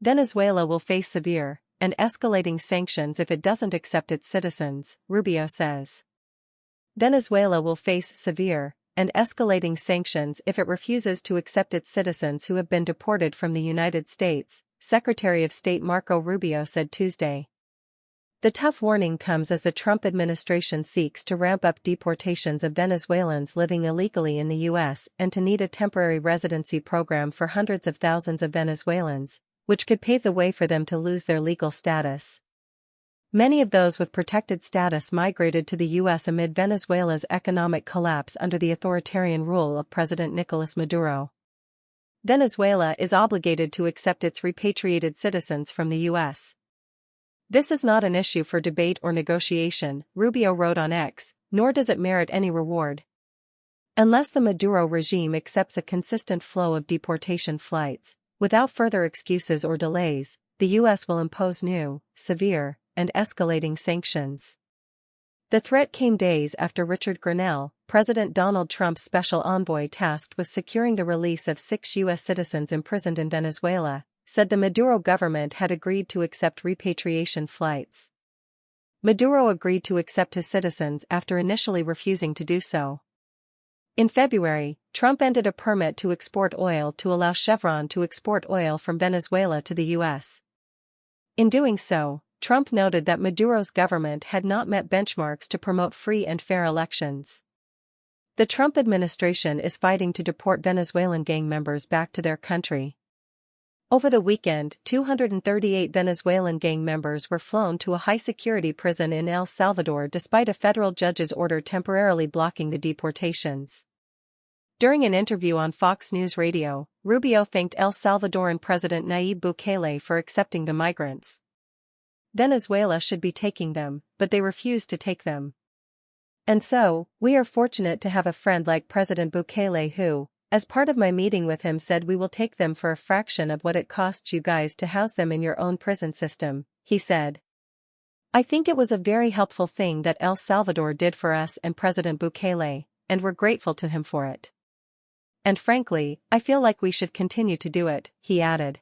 Venezuela will face severe and escalating sanctions if it doesn't accept its citizens, Rubio says. Venezuela will face severe and escalating sanctions if it refuses to accept its citizens who have been deported from the United States, Secretary of State Marco Rubio said Tuesday. The tough warning comes as the Trump administration seeks to ramp up deportations of Venezuelans living illegally in the U.S. and to need a temporary residency program for hundreds of thousands of Venezuelans, which could pave the way for them to lose their legal status. Many of those with protected status migrated to the U.S. amid Venezuela's economic collapse under the authoritarian rule of President Nicolas Maduro. Venezuela is obligated to accept its repatriated citizens from the U.S. This is not an issue for debate or negotiation, Rubio wrote on X, nor does it merit any reward. Unless the Maduro regime accepts a consistent flow of deportation flights, without further excuses or delays, the U.S. will impose new, severe, and escalating sanctions. The threat came days after Richard Grenell, President Donald Trump's special envoy tasked with securing the release of 6 U.S. citizens imprisoned in Venezuela, said the Maduro government had agreed to accept repatriation flights. Maduro agreed to accept his citizens after initially refusing to do so. In February, Trump ended a permit to export oil to allow Chevron to export oil from Venezuela to the U.S. In doing so, Trump noted that Maduro's government had not met benchmarks to promote free and fair elections. The Trump administration is fighting to deport Venezuelan gang members back to their country. Over the weekend, 238 Venezuelan gang members were flown to a high-security prison in El Salvador despite a federal judge's order temporarily blocking the deportations. During an interview on Fox News Radio, Rubio thanked El Salvadoran President Nayib Bukele for accepting the migrants. Venezuela should be taking them, but they refuse to take them. And so, we are fortunate to have a friend like President Bukele who, as part of my meeting with him, said we will take them for a fraction of what it costs you guys to house them in your own prison system, he said. I think it was a very helpful thing that El Salvador did for us and President Bukele, and we're grateful to him for it. And frankly, I feel like we should continue to do it, he added.